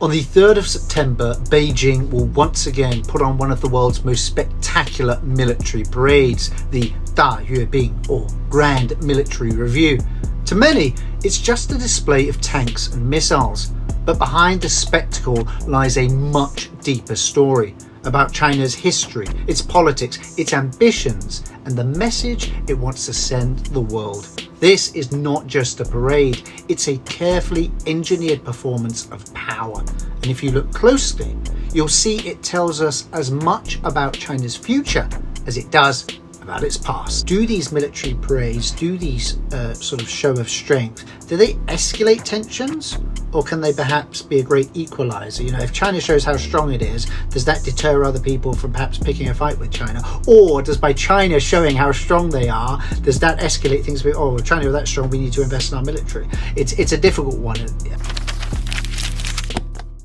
On the 3rd of September, Beijing will once again put on one of the world's most spectacular military parades, the WWII, or Grand Military Review. To many, it's just a display of tanks and missiles, but behind the spectacle lies a much deeper story about China's history, its politics, its ambitions, and the message it wants to send the world. This is not just a parade, it's a carefully engineered performance of power. And if you look closely, you'll see it tells us as much about China's future as it does about its past. Do these military parades, do these sort of show of strength, do they escalate tensions? Or can they perhaps be a great equalizer? You know, if China shows how strong it is, does that deter other people from perhaps picking a fight with China? Or does by China showing how strong they are, does that escalate things? Oh, China are that strong, we need to invest in our military. It's a difficult one.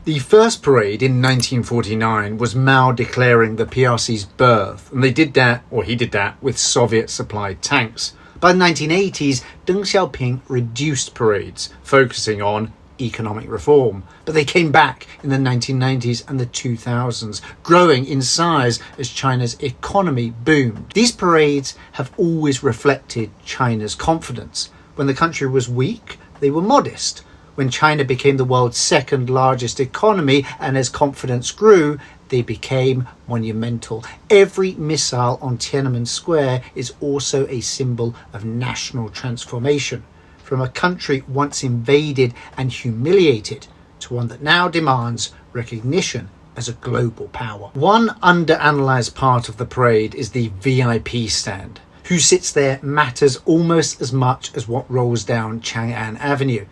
The first parade in 1949 was Mao declaring the PRC's birth, and he did that with Soviet-supplied tanks. By the 1980s, Deng Xiaoping reduced parades, focusing on economic reform, but they came back in the 1990s and the 2000s, growing in size as China's economy boomed. These parades have always reflected China's confidence. When the country was weak, they were modest. When China became the world's second largest economy and as confidence grew, they became monumental. Every missile on Tiananmen Square is also a symbol of national transformation, from a country once invaded and humiliated to one that now demands recognition as a global power. One underanalyzed part of the parade is the VIP stand. Who sits there matters almost as much as what rolls down Chang'an Avenue.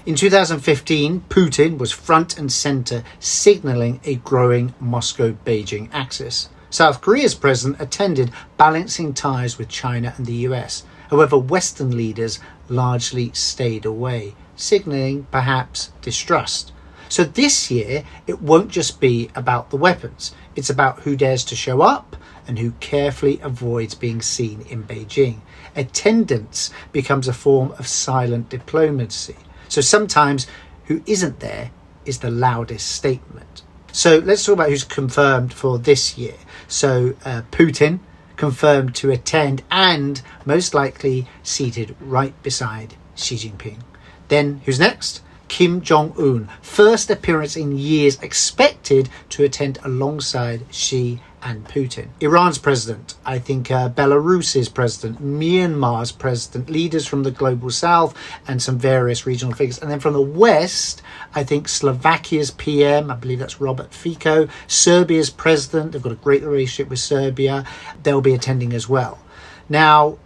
In 2015, Putin was front and center, signaling a growing Moscow-Beijing axis. South Korea's president attended, balancing ties with China and the US. However, Western leaders largely stayed away, signaling perhaps distrust. So this year, it won't just be about the weapons. It's about who dares to show up and who carefully avoids being seen in Beijing. Attendance becomes a form of silent diplomacy. So sometimes who isn't there is the loudest statement. So let's talk about who's confirmed for this year. So Putin confirmed to attend and most likely seated right beside Xi Jinping. Then who's next? Kim Jong-un, first appearance in years, expected to attend alongside Xi and Putin. Iran's president, I think Belarus's president, Myanmar's president, leaders from the global south and some various regional figures. And then from the west, I think Slovakia's PM, I believe that's Robert Fico, Serbia's president, they've got a great relationship with Serbia, they'll be attending as well. Now,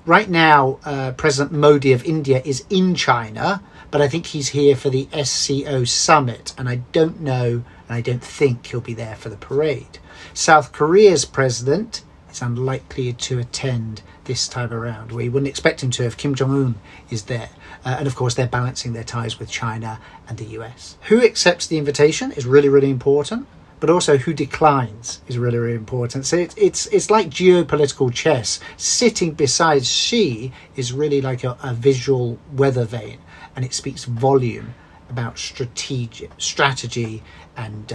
right now, President Modi of India is in China, but I think he's here for the SCO summit, and I don't know, and I don't think he'll be there for the parade. South Korea's president is unlikely to attend this time around. We wouldn't expect him to if Kim Jong-un is there. And of course, they're balancing their ties with China and the US. Who accepts the invitation is really, really important. But also who declines is really, really important. So it's like geopolitical chess. Sitting beside Xi is really like a visual weather vane, and it speaks volume about strategy and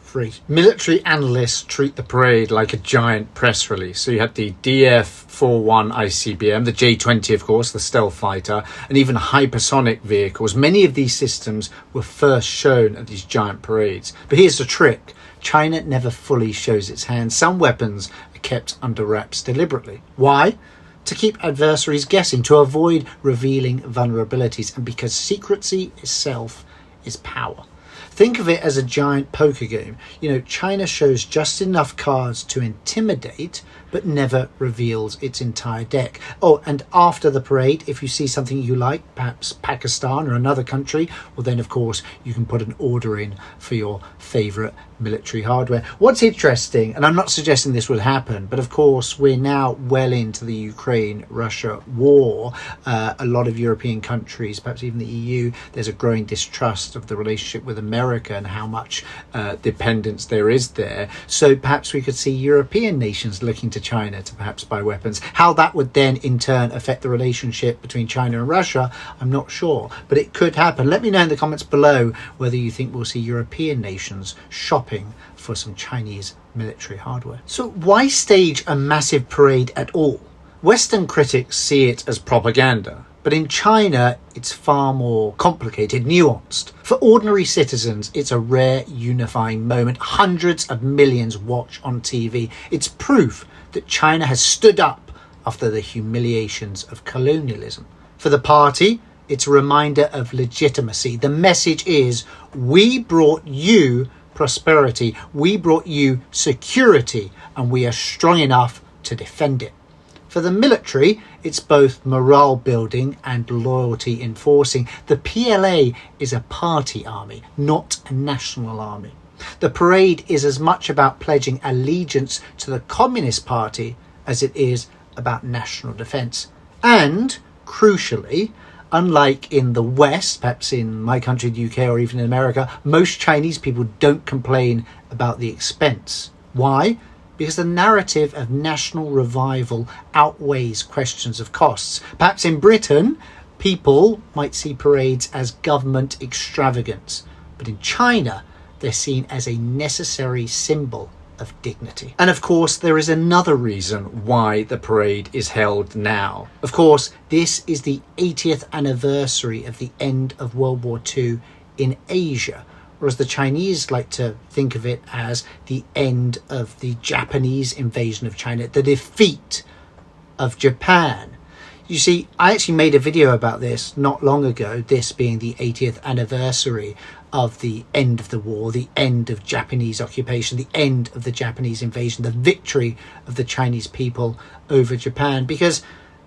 free. Military analysts treat the parade like a giant press release. So you had the DF-41 ICBM, the J-20 of course, the stealth fighter, and even hypersonic vehicles. Many of these systems were first shown at these giant parades. But here's the trick. China never fully shows its hand. Some weapons are kept under wraps deliberately. Why? To keep adversaries guessing, to avoid revealing vulnerabilities, and because secrecy itself is power. Think of it as a giant poker game. You know, China shows just enough cards to intimidate, but never reveals its entire deck. Oh, and after the parade, if you see something you like, perhaps Pakistan or another country, well then of course you can put an order in for your favourite military hardware. What's interesting, and I'm not suggesting this would happen, but of course we're now well into the Ukraine-Russia war. A lot of European countries, perhaps even the EU, there's a growing distrust of the relationship with with America and how much dependence there is there. So perhaps we could see European nations looking to China to perhaps buy weapons. How that would then in turn affect the relationship between China and Russia, I'm not sure, but it could happen. Let me know in the comments below whether you think we'll see European nations shopping for some Chinese military hardware. So why stage a massive parade at all? Western critics see it as propaganda, but in China it's far more complicated, nuanced. For ordinary citizens, it's a rare unifying moment. Hundreds of millions watch on TV. It's proof that China has stood up after the humiliations of colonialism. For the party, it's a reminder of legitimacy. The message is, we brought you prosperity, we brought you security, and we are strong enough to defend it. For the military, it's both morale building and loyalty enforcing. The PLA is a party army, not a national army. The parade is as much about pledging allegiance to the Communist Party as it is about national defence. And, crucially, unlike in the West, perhaps in my country, the UK, or even in America, most Chinese people don't complain about the expense. Why? Because the narrative of national revival outweighs questions of costs. Perhaps in Britain, people might see parades as government extravagance, but in China, they're seen as a necessary symbol of dignity. And of course, there is another reason why the parade is held now. Of course, this is the 80th anniversary of the end of World War II in Asia, whereas the Chinese like to think of it as the end of the Japanese invasion of China, the defeat of Japan. You see, I actually made a video about this not long ago, this being the 80th anniversary of the end of the war, the end of Japanese occupation, the end of the Japanese invasion, the victory of the Chinese people over Japan. Because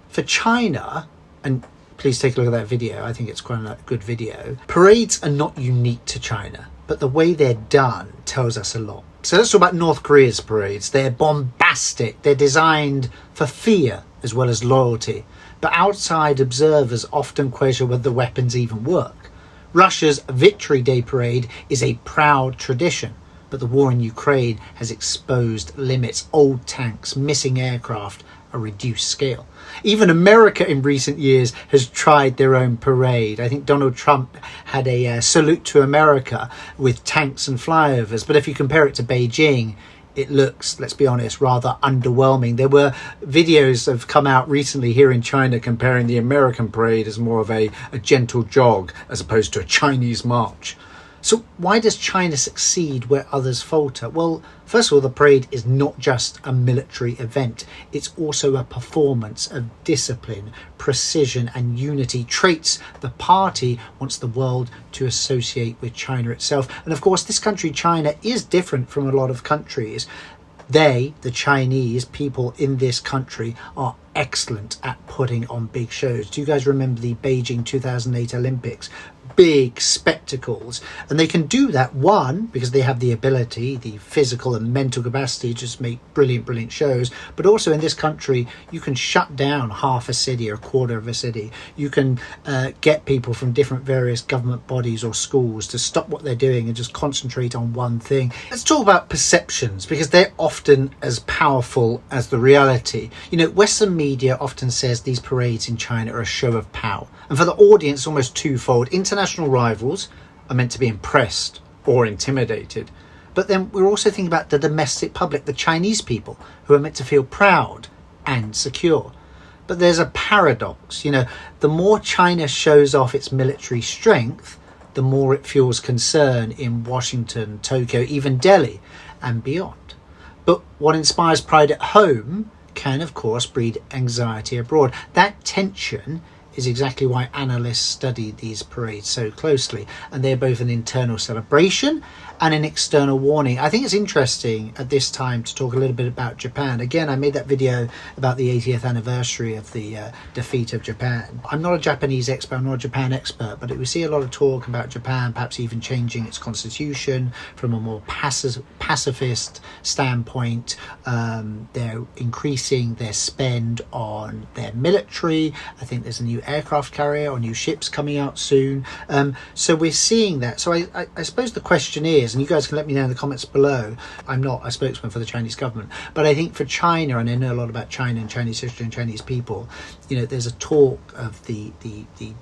for China, and please take a look at that video, I think it's quite a good video, parades are not unique to China, but the way they're done tells us a lot. So let's talk about North Korea's parades. They're bombastic, they're designed for fear as well as loyalty, but outside observers often question whether the weapons even work. Russia's Victory Day parade is a proud tradition, but the war in Ukraine has exposed limits, old tanks, missing aircraft, a reduced scale. Even America in recent years has tried their own parade. I think Donald Trump had a salute to America with tanks and flyovers, but if you compare it to Beijing, it looks, let's be honest, rather underwhelming. There were videos that have come out recently here in China comparing the American parade as more of a gentle jog as opposed to a Chinese march. So why does China succeed where others falter? Well, first of all, the parade is not just a military event. It's also a performance of discipline, precision and unity, traits the party wants the world to associate with China itself. And of course, this country, China, is different from a lot of countries. They, the Chinese people in this country, are excellent at putting on big shows. Do you guys remember the Beijing 2008 Olympics? Big spectacles, and they can do that, one, because they have the ability, the physical and mental capacity to just make brilliant shows, but also in this country you can shut down half a city or a quarter of a city. You can get people from different various government bodies or schools to stop what they're doing and just concentrate on one thing. Let's talk about perceptions, because they're often as powerful as the reality. You know, Western media often says these parades in China are a show of power, and for the audience almost twofold. International rivals are meant to be impressed or intimidated, but then we're also thinking about the domestic public, the Chinese people, who are meant to feel proud and secure. But there's a paradox, you know, the more China shows off its military strength, the more it fuels concern in Washington, Tokyo, even Delhi and beyond. But what inspires pride at home can of course breed anxiety abroad. That tension is exactly why analysts study these parades so closely, and they're both an internal celebration and an external warning. I think it's interesting at this time to talk a little bit about Japan. Again, I made that video about the 80th anniversary of the defeat of Japan. I'm not a Japanese expert, I'm not a Japan expert, but we see a lot of talk about Japan perhaps even changing its constitution from a more pacifist standpoint. They're increasing their spend on their military. I think there's a new new aircraft carrier or new ships coming out soon. So we're seeing that. So I suppose the question is, and you guys can let me know in the comments below, I'm not a spokesman for the Chinese government, but I think for China, and I know a lot about China and Chinese history and Chinese people, you know, there's a talk of the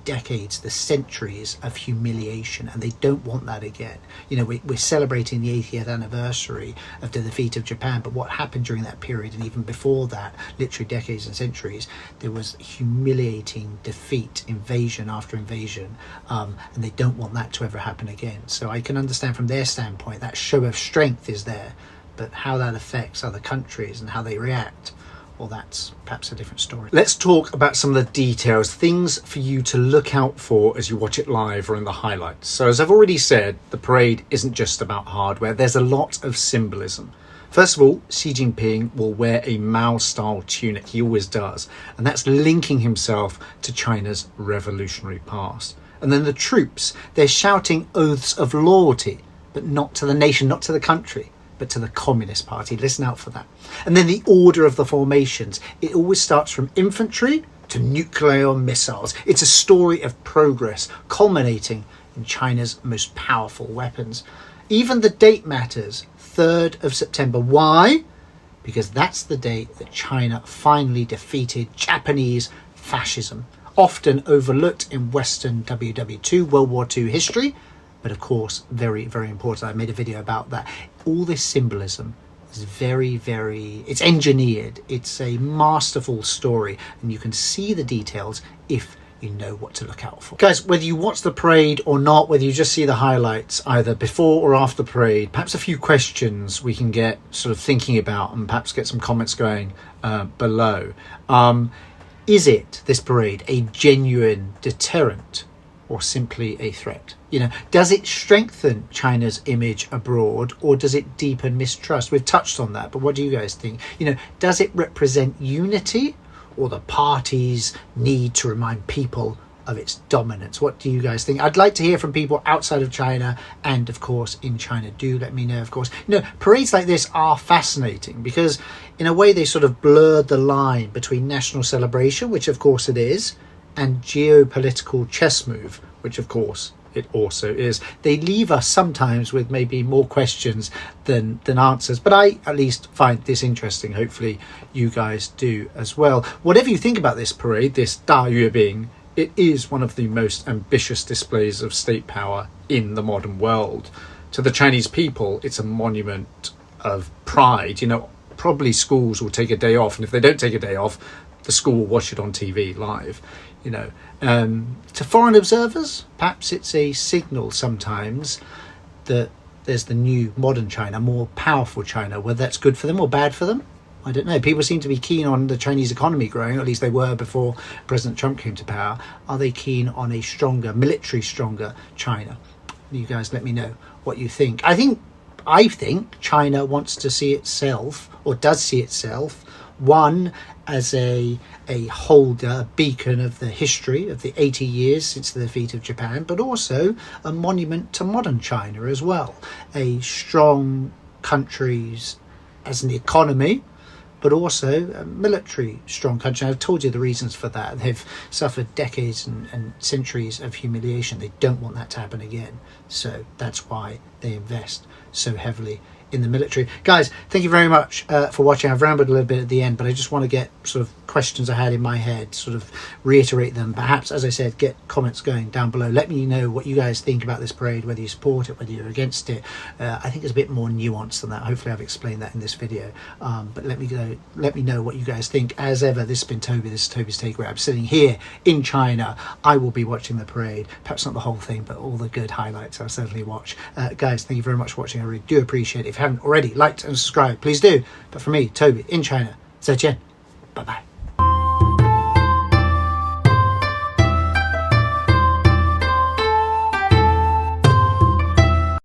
decades, the centuries of humiliation, and they don't want that again. You know, we're celebrating the 80th anniversary of the defeat of Japan, but what happened during that period, and even before that, literally decades and centuries, there was humiliating defeat, invasion after invasion, and they don't want that to ever happen again. So I can understand from their standpoint that show of strength is there, but how that affects other countries and how they react, well, that's perhaps a different story. Let's talk about some of the details, things for you to look out for as you watch it live or in the highlights. So as I've already said, the parade isn't just about hardware. There's a lot of symbolism. First of all, Xi Jinping will wear a Mao-style tunic. He always does. And that's linking himself to China's revolutionary past. And then the troops, they're shouting oaths of loyalty, but not to the nation, not to the country, but to the Communist Party. Listen out for that. And then the order of the formations. It always starts from infantry to nuclear missiles. It's a story of progress, culminating in China's most powerful weapons. Even the date matters, 3rd of September. Why? Because that's the date that China finally defeated Japanese fascism, often overlooked in Western WWII, World War II history, but of course, very, very important. I made a video about that. All this symbolism is very, very, it's engineered. It's a masterful story, and you can see the details if you know what to look out for. Guys, whether you watch the parade or not, whether you just see the highlights, either before or after the parade, perhaps a few questions we can get sort of thinking about and perhaps get some comments going below. Is it, this parade, a genuine deterrent or simply a threat? You know, does it strengthen China's image abroad, or does it deepen mistrust? We've touched on that, but what do you guys think? You know, does it represent unity, or the party's need to remind people of its dominance? What do you guys think? I'd like to hear from people outside of China and of course in China. Do let me know, of course. You know, parades like this are fascinating because in a way they sort of blur the line between national celebration, which of course it is, and geopolitical chess move, which of course it also is. They leave us sometimes with maybe more questions than answers, but I at least find this interesting. Hopefully you guys do as well. Whatever you think about this parade, this WWII, it is one of the most ambitious displays of state power in the modern world. To the Chinese people, it's a monument of pride. You know, probably schools will take a day off, and if they don't take a day off, the school will watch it on TV live. You know, to foreign observers, perhaps it's a signal sometimes that there's the new modern China, more powerful China. Whether that's good for them or bad for them, I don't know. People seem to be keen on the Chinese economy growing, at least they were before President Trump came to power. Are they keen on a stronger, military stronger China? You guys let me know what you think. I think China wants to see itself, or does see itself, one, as a holder, a beacon of the history of the 80 years since the defeat of Japan, but also a monument to modern China as well. A strong countries as an economy, but also a military strong country. I've told you the reasons for that. They've suffered decades and centuries of humiliation. They don't want that to happen again. So that's why they invest so heavily in the military. Guys, thank you very much for watching. I've rambled a little bit at the end, but I just want to get sort of questions I had in my head, sort of reiterate them. Perhaps, as I said, get comments going down below. Let me know what you guys think about this parade, whether you support it, whether you're against it. I think it's a bit more nuanced than that. Hopefully I've explained that in this video. But let me know what you guys think. As ever, this has been Toby. This is Toby's Takeaway. I'm sitting here in China. I will be watching the parade. Perhaps not the whole thing, but all the good highlights I'll certainly watch. Guys, thank you very much for watching. I really do appreciate it. If you haven't already liked and subscribed, please do. But for me, Toby, in China, 再见. Bye-bye.